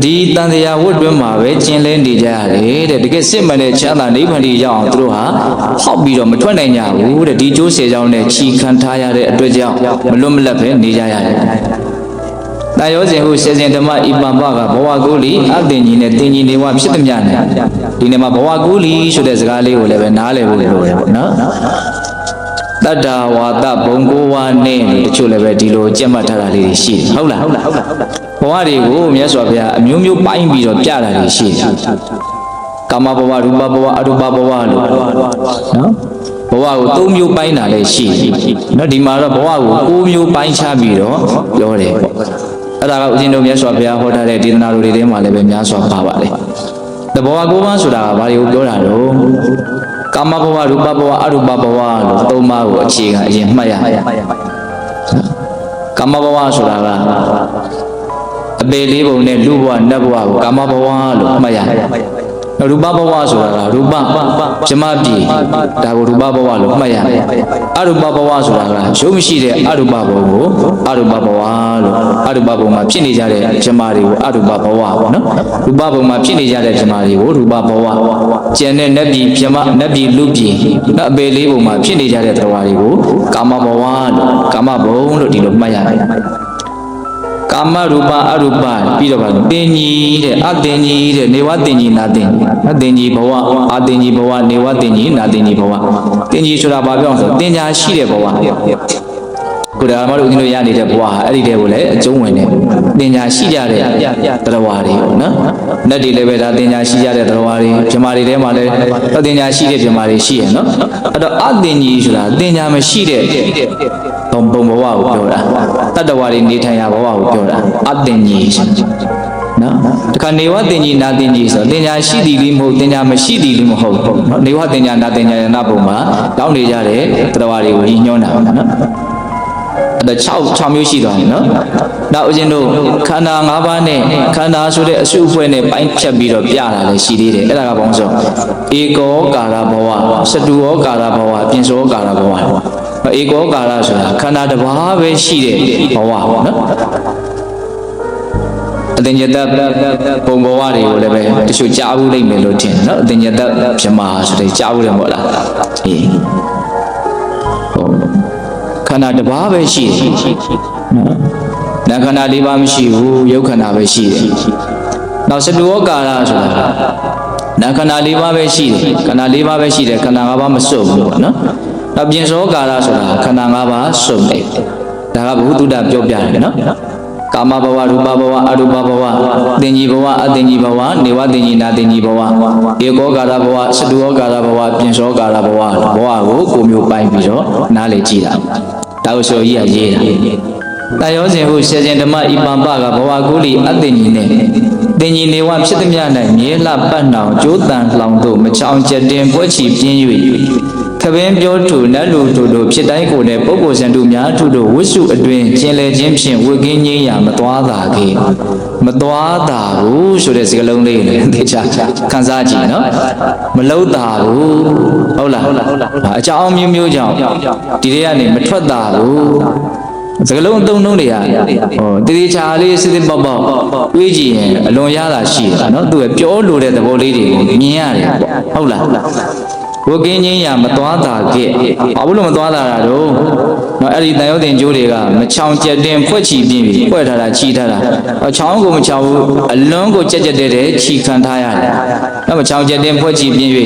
ဒီတန်တရားဝတ်တွင်းမှာပဲကျင်လဲနေကြရတယ်တဲ့တကယ်စစ်မှန်တဲ့ချမ်းသာနိဗ္ဗာန်ကြီးရောက်အောင်သူတို့ဟာဟောက်ပြီးတော့မထွက်နိုင်ကြဘူးတဲ့ဒီကျိုးစေကြောင်းနဲ့ချီခံထားရတဲ့အတွက်ကြောင့်မလွတ်မလပ်ပဲနေကြရတယ်တန်ရောစဉ်ဟုစေစဉ်ဓမ္မဤပပကဘဝကူလီအတ္တညီနဲ့တင်ညီနေဝဖြစ်သမျှနဲ့ဒီနေ့မှာဘဝကူလီဆိုတဲ့စကားလေးကိုလည်းပဲနားလည်ဖို့လိုတယ်ပေါ့နော်တတ္တဝါဒဘုံကိုဝါနဲ့တချို့လည်းပဲဒီလိုကြက်မှတ်ထားတာလေးတွေရှိတယ်ဟုတ်လားဘဝတွေကိုမြတ်စွာဘုရားအမျိုးမျိုးပိုင်းပြီးတော့ပြတာတွေရှိတယ်ကာမဘဝရူပဘဝအရူပဘဝလို့နော်ဘဝကို၃မျိုးပိုင်းတာလည်းရှိတယ်နော်ဒီမှာတော့ဘဝကို၉မျိုးပိုင်းခြားပြီးတော့ပြောတယ်ပေါ့အဲ့ဒါကဦးဇင်းတို့မြတ်စွာဘုရားဟောထားတဲ့ဒေသနာတော်တွေထဲမှာလည်းပဲများစွာပါပါတယ်တဘော၉ပါးဆိုတာကဘာတွေကိုပြောတာတော့ ကာမဘဝရူပဘဝအရူပဘဝလို့သုံးပါးကိုအခြေခံအရင်မှတ်ရကာမဘဝဆိုတာကအပေလေးပုံနဲ့လူဘဝနတ်ဘဝကိုကာမဘဝလို့မှတ်ရရူပဘဝဆိုတာကရူပဇမပြည်ဒါကိုရူပဘဝလို့မှတ်ရအရူပဘဝဆိုတာကရုပ်မရှိတဲ့အရူပဘဝကိုအရူပဘဝလို့အရူပဘဝမှာဖြစ်နေကြတဲ့ဇမတွေကိုအရူပဘဝပေါ့နော်ရူပဘဝမှာဖြစ်နေကြတဲ့ဇမတွေကိုရူပဘဝကျန်တဲ့နတ်ပြည်ဇမနတ်ပြည်လူပြည်နော်အပေလေးပုံမှာဖြစ်နေကြတဲ့တရားတွေကိုကာမဘဝလို့ကာမဘုံလို့ဒီလိုမှတ်ရတယ်ကာမရူပအရူပပြီးတော့ပါတင်ကြီးတဲ့အတင်ကြီးတဲ့နေဝတင်ကြီးနာတင်အတင်ကြီးဘဝအတင်ကြီးဘဝနေဝတင်ကြီးနာတင်ကြီးဘဝတင်ကြီးဆိုတာဘာပြောအောင်ဆိုတင်ညာရှိတဲ့ဘဝကိုဒါမှမဟုတ်ဦးဇင်းတို့ရနေတဲ့ဘဝဟာအဲ့ဒီတည်းကိုလည်းအကျုံးဝင်တယ်တင်ညာရှိကြတဲ့တရားတွေပေါ့နော်နတ်တွေလည်းပဲဒါတင်ညာရှိကြတဲ့တရားတွေဇမာတွေထဲမှာလည်းတင်ညာရှိတဲ့ဇမာတွေရှိရနော်အဲ့တော့အတင်ကြီးဆိုတာတင်ညာမရှိတဲ့ဘုံဘဝကိုပြောတာတတ္တဝါတွေနေထိုင်ရာဘဝကိုပြောတာအတင်ကြီးနော်တခါနေဝတင်ကြီးနာတင်ကြီးဆိုတင်ညာရှိသည်လေးမဟုတ်တင်ညာမရှိသည်လေးမဟုတ်နော်နေဝတင်ညာနာတင်ညာယနာဘုံမှာတောင်းနေကြတဲ့တတ္တဝါတွေကိုညှိုးတာနော်အဲ့6မျိုးရှိသွားပြီနော်နောက်ဦးဇင်းတို့ခန္ဓာ၅ပါးနဲ့ခန္ဓာဆိုတဲ့အစုအဖွဲ့နဲ့ပိုင်းဖြတ်ပြီးတော့ပြတာလည်းရှိသေးတယ်အဲ့ဒါကဘာလို့ဆိုဧကောကာရဘဝစတုဩကာရဘဝပြင်စောကာရဘဝဧကောကာရဆိုတာခန္ဓာတစ်ပါးပဲရှိတဲ့ဘဝပေါ့နော်အတင်ညတပုံဘဝတွေကိုလည်းပဲတချို့ကြားဘူးလိမ့်မယ်လို့ထင်တယ်နော်အတင်ညတပြမဆိုတဲ့ကြားဘူးတယ်မို့လားအေးခန္ဓာတစ်ပါးပဲရှိတယ်နော်နာခန္ဓာ၄ပါးမရှိဘူးယုတ်ခန္ဓာပဲရှိတယ်နောက်စတုဩကာရဆိုတာနာခန္ဓာ၄ပါးပဲရှိတယ်ခန္ဓာ၄ပါးပဲရှိတယ်ခန္ဓာ၅ပါးမစွတ်ဘူးပေါ့နော်နောက်ပြင်စောကာရဆိုတာခန္ဓာ၅ပါးစွတ်တယ်ဒါကဘုသူတ္တပြောပြတယ်နော်ကာမဘဝရူပဘဝအရူပဘဝတင်ကြီးဘဝအတင်ကြီးဘဝနေဝတင်ကြီးနာတင်ကြီးဘဝဧကောကာရဘဝစတုဩကာရဘဝပြင်စောကာရဘဝကိုကိုမျိုးပိုင်းပြီးတော့နားလေကြည့်တာဒါဆိုကြီးကရေးတာတန်ရောစဉ်ဟုဆယ်စဉ်ဓမ္မဤပံပကဘဝကုလီအတင်ကြီးနဲ့တင်ကြီးနေဝဖြစ်သည်များ၌မြေလှပတ်နှောင်ကျိုးတန်လောင်တို့မချောင်ကျက်တင်ပွဲချီပြင်း၍ခပင်းပြောထုနတ်လူတို့ဖြစ်တိုင်းကိုယ်နဲ့ပုဂ္ဂိုလ်စံတို့များထုတို့ဝိစုအတွင်ကျင်လေခြင်းဖြင့်ဝိကင်းငြိမ်းရာမသွားတာကေမသွားတာဘူးဆိုတဲ့စကားလုံးလေးနဲ့သိချခန်းစားကြည့်နော်မလုံးတာဘူးဟုတ်လားအကြောင်းမျိုးမျိုးကြောင့်ဒီတွေကနေမထွက်တာဘူးစကလုံးအသုံးနှုန်းတွေကတည်တည်ချာလေးစစ်စစ်ပေါက်ပေါက်တွေးကြည့်ရင်အလွန်ရတာရှိတာနော်သူကပြောလို့တဲ့သဘောလေးတွေကိုမြင်ရတယ်ဟုတ်လားဝကင်းချင်းရမသွားတာခဲ့ဘာလို့မသွားတာတော့နော်အဲ့ဒီတန်ရုပ်တင်ကျိုးတွေကမချောင်ကျက်တင်ဖွက်ချီပြင်းပြီးဖွက်ထားတာချီထားတာချောင်းကိုမချောင်ဘူးအလွန်ကိုကြက်ကြက်တဲ့ချီခံထားရတယ်နော်မချောင်ကျက်တင်ဖွက်ချီပြင်း၍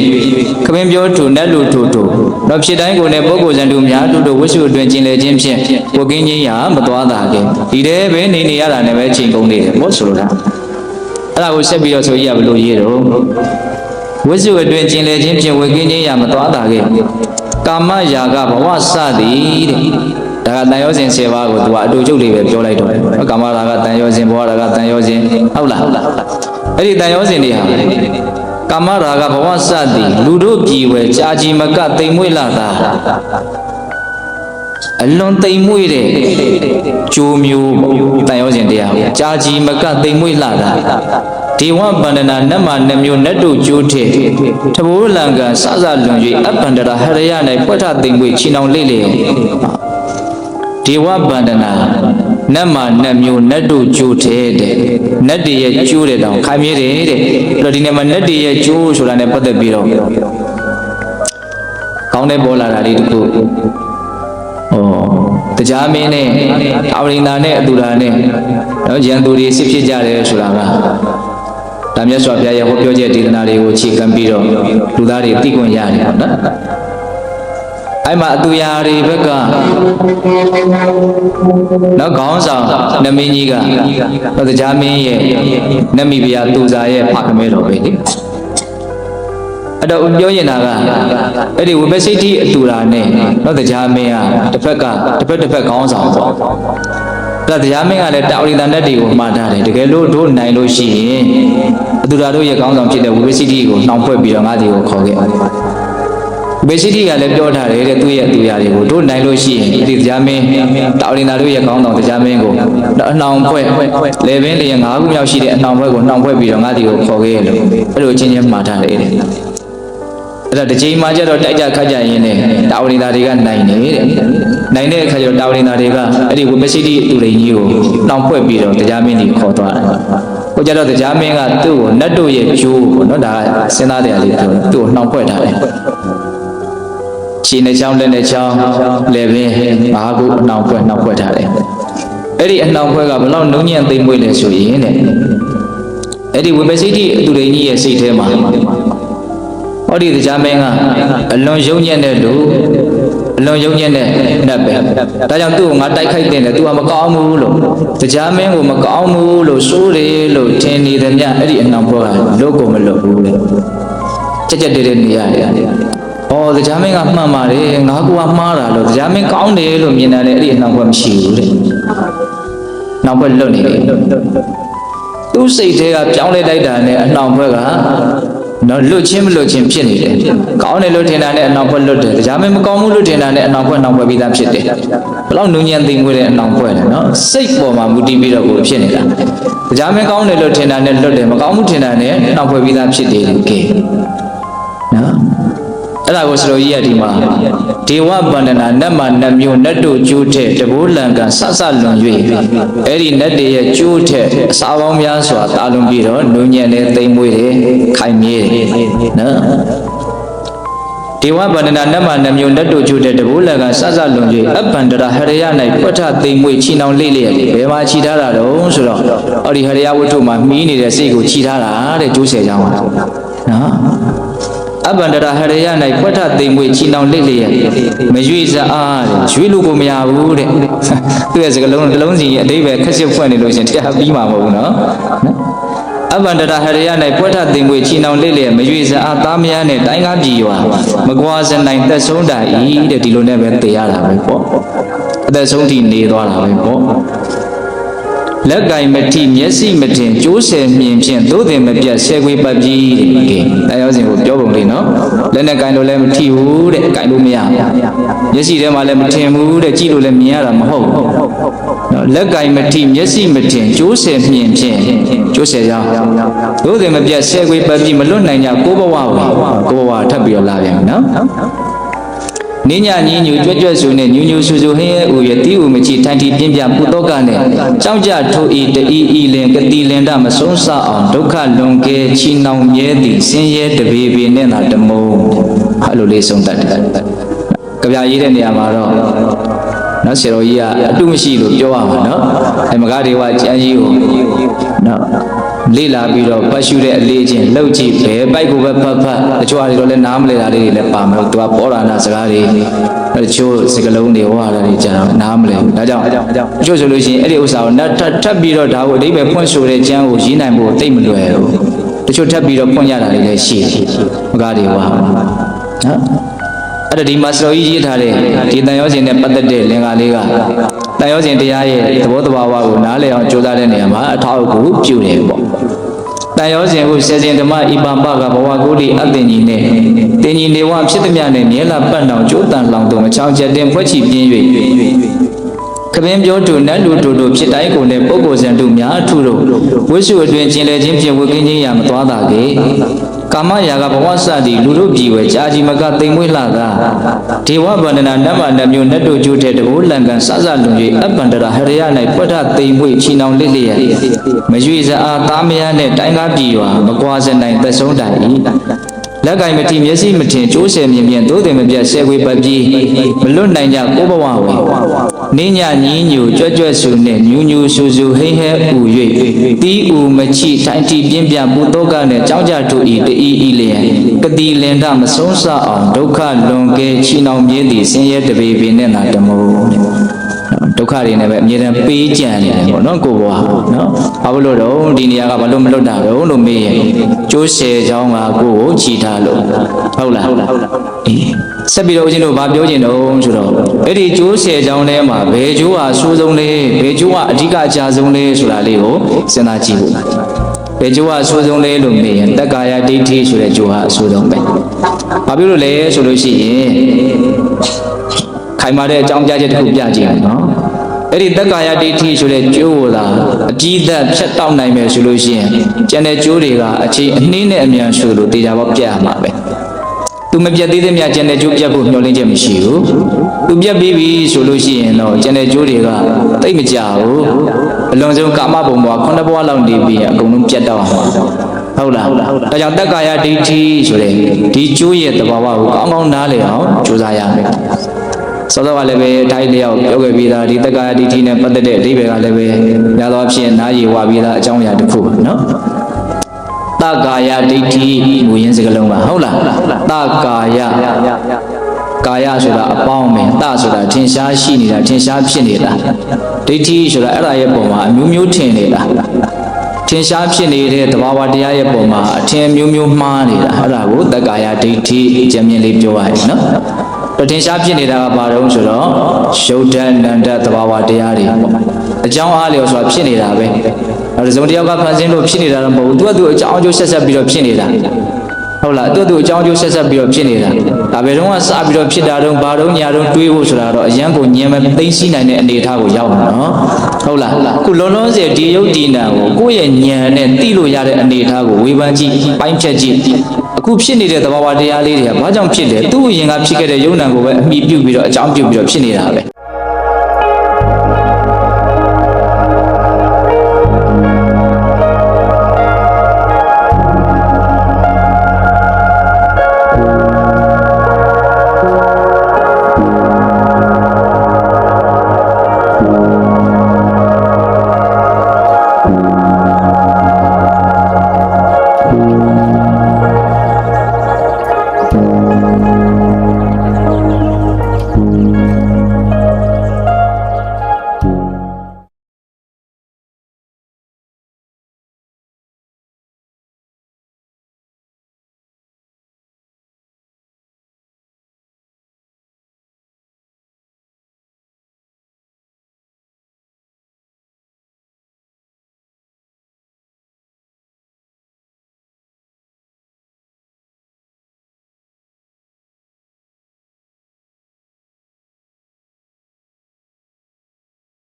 ခပင်းပြောထုနတ်လူထုနော်ဖြစ်တိုင်းကိုယ်နဲ့ပုဂ္ဂိုလ်စံတို့များတို့ဝိစုအတွင်ကျင်လေခြင်းဖြင့်ဝကင်းချင်းရမသွားတာခဲ့ဒီတည်းပဲနေရတာနဲ့ပဲချိန်ကုန်နေတယ်မို့ဆိုလိုတာအဲ့ဒါကိုဆက်ပြီးတော့ဆိုရဘလို့ရေးတော့ဝိစုအတွင်ကျင်လေခြင်းဖြင့်ဝေကင်းခြင်းရမသွားတာခဲ့ကာမရာဂဘဝစသည်တဲ့ဒါကတန်ရောစဉ်10ပါးကိုသူကအတူချုပ်လေးပဲပြောလိုက်တော့ကာမရာဂတန်ရောစဉ်ဘဝရာဂတန်ရောစဉ်ဟုတ်လားအဲ့ဒီတန်ရောစဉ်တွေဟာကာမရာဂဘဝစသည်လူတို့ပြည်ဝဲကြာကြီးမကတိမ်မွေ့လာတာအလွန်တိမ်မွေ့တဲ့ကြိုးမျိုးတန်ရောစဉ်တရားကိုကြာကြီးမကတိမ်မွေ့လာတာဒေဝဗန္ဒနာနတ်မနှမျိုးနတ်တို့ကျိုးထည့်ထဘိုးလံကစစလွန်၍အဗန္ဒရာဟရယ၌ပွက်ထသိမ့်ပွေချီနှောင်လေးလေဒေဝဗန္ဒနာနတ်မနှမျိုးနတ်တို့ကျိုးထည့်တဲ့နတ်တွေရဲ့ကျိုးတဲ့တောင်ခိုင်မြဲတယ်တဲ့အဲ့တော့ဒီနေ့မှာနတ်တွေရဲ့ကျိုးဆိုတာနဲ့ပတ်သက်ပြီးတော့ကောင်းတဲ့ပေါ်လာတာလေးတခုတရားမင်းနဲ့အဝိညာဉ်နဲ့အတူတာနဲ့နော်ရန်သူတွေစစ်ဖြစ်ကြတယ်ဆိုတာကဒါမြတ်စွာဘုရားရဲ့ဟောပြောချက်ဒေသနာတွေကိုအခြေခံပြီးတော့လူသားတွေသိခွင့်ရတယ်ပေါ့နော်အဲ့မှာအတူရာတွေဘက်ကနော်ခေါင်းဆောင်နမင်းကြီးကတရားမင်းရဲ့နတ်မိဖုရားသူစာရဲ့ဖခင်မဲတော်ပဲလေအဲ့တော့ပြောရင်တာကအဲ့ဒီဝိပဿိတိအတူတာနဲ့နော်တရားမင်းကတစ်ဖက်ကခေါင်းဆောင်ပေါ့ဒါတရားမင်းကလည်းတာဝရိတန်တက်တွေကိုမှားထားတယ်တကယ်လို့တို့နိုင်လို့ရှိရင်အတူတာတို့ရဲ့ခေါင်းဆောင်ဖြစ်တဲ့ဝိပဿိတိကိုနှောင်ဖွဲ့ပြီးတော့ငါးစီကိုခေါ်ခဲ့ ဘယ်ရှိတိကလည်းပြောထားတယ်တဲ့သူ့ရဲ့သူရတွေကိုတို့နိုင်လို့ရှိရင်ဒီတရားမင်းတာဝရိနာတို့ရဲ့ကောင်းတော်တရားမင်းကိုအနှောင်ဖွဲ့လေပင်လျင်၅ခုမြောက်ရှိတဲ့အနှောင်ဖွဲ့ကိုနှောင်ဖွဲ့ပြီးတော့ငါဒီကိုခေါ်ခဲ့ရလို့အဲ့လိုချင်းချင်းမှားထားတယ်တဲ့အဲ့ဒါတစ်ချိန်မှကျတော့တိုက်ကြခတ်ကြရင်းနဲ့တာဝရိနာတွေကနိုင်နေတဲ့နိုင်တဲ့အခါကျတော့တာဝရိနာတွေကအဲ့ဒီဝိပဿိတိသူရိန်ကြီးကိုနှောင်ဖွဲ့ပြီးတော့တရားမင်းကြီးခေါ်သွားတယ်ဟိုကျတော့တရားမင်းကသူ့ကိုနတ်တို့ရဲ့ကျိုးပေါ့နော်ဒါကစဉ်းစားတရားလေးပြောတယ်သူ့ကိုနှောင်ဖွဲ့ထားတယ်ခြေနဲ့ချောင်းလက်နဲ့ချောင်းလည်းပဲဘာခုအနှောင်ဖွဲ့ထားတယ်အဲ့ဒီအနှောင်ဖွဲ့ကဘလောက်နှုံညံ့သိမ့်မွေ့လဲဆိုရင်တဲ့အဲ့ဒီဝိပဿိတိသူရိန်ကြီးရဲ့စိတ်ထဲမှာဟောဒီတရားမင်းကအလွန်ယုံညံ့တဲ့လူအလွန်ယုံညံ့တဲ့နတ်ပဲဒါကြောင့်သူ့ကိုငါတိုက်ခိုက်တင်တယ်သူကမကောင်းဘူးလို့တရားမင်းကိုမကောင်းဘူးလို့ဆိုးတယ်လို့ထင်နေတယ်မြအဲ့ဒီအနှောင်ဖွဲ့ကလို့ကိုမလို့ဘူးလေကြက်တဲနေရတယ်ဩတရားမင်းကမှန်ပါတယ်ငါကမှားတာလို့တရားမင်းကောင်းတယ်လို့မြင်တယ်လေအဲ့ဒီအနှောင်ဖွဲ့မရှိဘူးတဲ့နောက်ဘက်လွတ်နေတယ်သူ့စိတ်ထဲကပြောင်းလဲလိုက်တာနဲ့အနှောင်ဖွဲ့ကနော်လွတ်ချင်းမလွတ်ချင်းဖြစ်နေတယ်ကောင်းတယ်လို့ထင်တာနဲ့အနှောင်ဖွဲ့လွတ်တယ်တရားမင်းမကောင်းဘူးလို့ထင်တာနဲ့အနှောင်ဖွဲ့ပြီးသားဖြစ်တယ်ဘလောက်နုံညံ့သိမ်မွေးတဲ့အနှောင်ဖွဲ့လဲနော်စိတ်ပေါ်မှာမူတည်ပြီးတော့ကိုဖြစ်နေတာတရားမင်းကောင်းတယ်လို့ထင်တာနဲ့လွတ်တယ်မကောင်းဘူးထင်တာနဲ့နှောင်ဖွဲ့ပြီးသားဖြစ်တယ်ကဲနော်အဲ့ဒါကိုစလိုကြီးကဒီမှာဒေဝဗန္ဒနာနတ်မနတ်မျိုးနတ်တို့ကျိုးတဲ့တဘိုးလံကဆဆလွန်၍အဲ့ဒီနတ်တွေရဲ့ကျိုးတဲ့အစာပေါင်းများစွာတာလွန်ပြီးတော့နုံညံ့တဲ့သိမ်မွေးတယ်ခိုင်မြဲတယ်နော်ဒေဝဗန္ဒနာနတ်မနတ်မျိုးနတ်တို့ကျိုးတဲ့တဘိုးလံကဆဆလွန်၍အပန္တရာဟရယ၌ပွဋ္ဌသိမ်မွေးချီနှောင်လေးလျက်ဘယ်မှာချီထားတာတော့ဆိုတော့အဲ့ဒီဟရယဝတ္ထုမှာမှီးနေတဲ့စိတ်ကိုချီထားတာတဲ့ကျိုးဆယ်ကြောင်းနော်အပန္တရာဟရယ၌ပွဋ္ဌသိမ်မွေချီနှောင်လိတ်လျက်မရွေ့စအားရွေ့လို့ကိုမရဘူးတဲ့သူ့ရဲ့စကလုံးတစ်လုံးစီအတိပ္ပယ်ခက်စစ်ဖွင့်နေလို့ရှင်တရားပြီးမှာမဟုတ်ဘူးနော်အပန္တရာဟရယ၌ပွဋ္ဌသိမ်မွေချီနှောင်လိတ်လျက်မရွေ့စအားသားမယားနဲ့တိုင်းကားပြည်ရွာမကွာစနိုင်သက်ဆုံးတာဤတဲ့ဒီလိုနဲ့ပဲသိရတာပဲပေါ့အသက်ဆုံးထိနေသွားတာပဲပေါ့လက်ကင်မတိမျက်စိမတင်ကျိုးဆယ်မြင်ဖြင့်သို့တင်မပြတ်ဆဲခွေးပတ်ပြီးတဲ့တရားစဉ်ကိုပြောပုံလေးနော်လက်နဲ့ကင်လို့လည်းမထိဘူးတဲ့ကင်လို့မရမျက်စိထဲမှာလည်းမထင်ဘူးတဲ့ကြည့်လို့လည်းမြင်ရတာမဟုတ်နော်လက်ကင်မတိမျက်စိမတင်ကျိုးဆယ်မြင်ဖြင့်ကျိုးဆယ်ကြောင်းသို့တင်မပြတ်ဆဲခွေးပတ်ပြီးမလွတ်နိုင်ကြကိုဘဝကိုဘဝထပ်ပြီးတော့လာပြန်နော်နင်းညာညင်းညူကြွက်ကြွက်ဆူနဲ့ညူညူဆူဆူဟင်းရဲဥရဲ့တီးဥမချီထိုင်တီပြင်းပြပူတော့ကနဲ့ကြောက်ကြထိုးဤတဤဤလင်ကတိလင်ဒမဆုံးစအောင်ဒုက္ခလွန်ကဲချီနှောင်မြဲသည်ဆင်းရဲတပေပေနဲ့သာတမုံအဲ့လိုလေးဆုံးတတ်တယ်ကြပြရေးတဲ့နေရာမှာတော့နော်ဆရာတော်ကြီးကအတုမရှိလို့ပြောရမှာနော်အဲမဂဒေဝကျမ်းကြီးကိုနော်လေ့လာပြီးတော့ပတ်ရှုတဲ့အလေးချင်းလှုပ်ကြည့်ပဲပိုက်ကိုပဲဖတ်တချို့အရာတွေတော့လည်းနားမလည်တာလေးတွေလည်းပါမယ်သူကပေါ်လာနာစကားတွေတချို့စကလုံးတွေဟောတာတွေကြာတော့နားမလည်ဘူးဒါကြောင့်တချို့ဆိုလို့ရှိရင်အဲ့ဒီဥစ္စာကိုထပ်ပြီးတော့ဒါကိုအဓိပ္ပာယ်ဖွင့်ဆိုတဲ့ကျမ်းကိုရေးနိုင်ဖို့သိမလွယ်ဘူးတချို့ထပ်ပြီးတော့ဖွင့်ရတာတွေလည်းရှိတယ်မဂဒေဝနော်အဲ့ဒါဒီမှာစတော်ကြီးရေးထားတဲ့ဒီတန်ရောစဉ်နဲ့ပတ်သက်တဲ့လင်္ကာလေးကတန်ရောစဉ်တရားရဲ့သဘောတဘာဝကိုနားလည်အောင်ကြိုးစားတဲ့နေရာမှာအထောက်အကူပြုတယ်ပေါ့တန်ရောစဉ်ကိုဆယ်စဉ်ဓမ္မဣပံပကဘဝကိုတိအတ္တညီနဲ့တင်ညီနေဝဖြစ်သမျှနဲ့မြဲလာပတ်နောင်ကျိုးတန်လောင်တုံမချောင်ချက်တင်ဖွဲ့ချပြင်း၍ခပင်းပြောတူနတ်လူတူတို့ဖြစ်တိုင်းကိုလည်းပုဂ္ဂိုလ်စံတို့များထုတို့ဝိစုအတွင်ကျင်လေခြင်းဖြင့်ဝိကင်းခြင်းရမသွားတာကေကာမရာဂဘဝစသည်လူတို့ပြည်ဝဲကြာကြီးမကသိမ်မွေးလာတာဒေဝဗန္ဒနာနတ်မနတ်မျိုးနတ်တို့ကျိုးတဲ့တဘိုးလံကန်စစလွန်၍အပန္တရာဟရယ၌ပွဋ္ဌသိမ်မွေချီနှောင်လစ်လျက်မရွေစအားသားမယားနဲ့တိုင်းကားပြည်ရွာမကွာစနိုင်သက်ဆုံးတိုင်လက်ကင်မတိမျက်စိမထင်ကျိုးဆယ်မြင်မြင်သို့တယ်မပြတ်ဆဲခွေပတ်ပြီးမလွတ်နိုင်ကြကိုဘဝဝေနင်းညညင်းညူကြွက်ကြွက်ဆူနဲ့ညူညူဆူဆူဟိဟဲဥ၍တီးဥမချိထိုင်တီပြင်းပြပူတော့ကနဲ့ကြောင်းကြထူဤတဤဤလျက်ကတိလင်ဒမဆုံးစအောင်ဒုက္ခလွန်ကဲချီနှောင်မြင်းသည်ဆင်းရဲတပေပေနဲ့သာတမို့ဒုက္ခတွေနဲ့ပဲအမြဲတမ်းပေးကြံနေတယ်ပေါ့နော်ကိုဘွားနော်ဘာလို့တော့ဒီနေရာကဘာလို့မလွတ်တာတော့လို့မေးရင်ကျိုးဆယ်ချောင်းကကိုကိုချီထားလို့ဟုတ်လားအေးဆက်ပြီးတော့ဦးဇင်းတို့ဘာပြောချင်တော့ဆိုတော့အဲ့ဒီကျိုးဆယ်ချောင်းထဲမှာဘယ်ကျိုးဟာဆိုးဆုံးလဲဘယ်ကျိုးဟာအဓိကအကျဆုံးလဲဆိုတာလေးကိုစဉ်းစားကြည့်ဖို့ ဘယ်ကျိုးကအဆိုးဆုံးလဲလို့မေးရင်တက္ကာယဒိဋ္ဌိဆိုတဲ့ကျိုးဟာအဆိုးဆုံးပဲဘာဖြစ်လို့လဲဆိုလို့ရှိရင်ခိုင်မာတဲ့အကြောင်းပြချက်တစ်ခုပြကြည့်အောင်နော်အဲ့ဒီတက္ကာယဒိဋ္ဌိဆိုတဲ့ကျိုးကိုသာအကြီးသက်ဖြတ်တောက်နိုင်မယ်ဆိုလို့ရှိရင်ကျန်တဲ့ကျိုးတွေကအချိန်အနှင်းနဲ့အမြန်ဆိုလို့တေချာပေါက်ပြတ်ရမှာပဲသူမပြတ်သေးတဲ့မြတ်ကျန်တဲ့ကျိုးပြတ်ဖို့မျှော်လင့်ချက်မရှိဘူးသူပြတ်ပြီးပြီဆိုလို့ရှိရင်တော့ကျန်တဲ့ကျိုးတွေကတိတ်မကြဘူးအလွန်ဆုံးကာမဘုံဘဝ9ဘဝလောက်နေပြီးအကုန်လုံးပြတ်တော့မှာဟုတ်လားဒါကြောင့်တက္ကာယဒိဋ္ဌိဆိုတဲ့ဒီကျိုးရဲ့သဘာဝကိုကောင်းကောင်းနားလည်အောင်ကြိုးစားရမယ်စောစောကလည်းပဲအထိုက်လျောက်ပြောခဲ့ပြီးသားဒီတက္ကာယဒိဋ္ဌိနဲ့ပတ်သက်တဲ့အဓိပ္ပာယ်ကလည်းပဲများသောအားဖြင့်နားရည်ဝပြီးသားအကြောင်းအရာတစ်ခုပါနော်တက္ကာယဒိဋ္ဌိမူရင်းစကားလုံးပါဟုတ်လားတက္ကာယကာယဆိုတာအပေါင်းပဲတဆိုတာထင်ရှားရှိနေတာထင်ရှားဖြစ်နေတာဒိဋ္ဌိဆိုတာအဲ့ဒါရဲ့ပုံမှာအမျိုးမျိုးထင်နေတာထင်ရှားဖြစ်နေတဲ့သဘာဝတရားရဲ့ပုံမှာအထင်မျိုးမျိုးမှားနေတာအဲ့ဒါကိုတက္ကာယဒိဋ္ဌိအကျဉ်းမြင်လေးပြောရရင်နော်ထင်ရှားဖြစ်နေတာကဘာတုံးဆိုတော့ရုပ်ဓာတ်နာမ်ဓာတ်သဘာဝတရားတွေပေါ့အကြောင်းအားလျော်ဆိုတာဖြစ်နေတာပဲအဲဒါဆိုတယောက်ကဖန်ဆင်းလို့ဖြစ်နေတာတော့မဟုတ်ဘူးသူကအကြောင်းအကျိုးဆက်ဆက်ပြီးတော့ဖြစ်နေတာဟုတ်လားသူအကြောင်းအကျိုးဆက်ဆက်ပြီးတော့ဖြစ်နေတာဒါပဲတော့စပြီးတော့ဖြစ်တာတော့ဘာတော့ညာတော့တွေးဖို့ဆိုတာတော့အရန်ကိုညံမသိသိနိုင်တဲ့အနေအထားကိုရောက်မှာနော်ဟုတ်လားခုလုံးလုံးစေဒီယုတ်ဒီနာကိုကိုယ့်ရဲ့ဉာဏ်နဲ့သိလို့ရတဲ့အနေအထားကိုဝေဖန်ကြည့်ပိုင်းဖြတ်ကြည့်အခုဖြစ်နေတဲ့သဘာဝတရားလေးတွေကဘာကြောင့်ဖြစ်လဲသူ့အရင်ကဖြစ်ခဲ့တဲ့ယုံ nant ကိုပဲအမိပြုတ်ပြီးတော့အကြောင်းပြုတ်ပြီးတော့ဖြစ်နေတာပဲ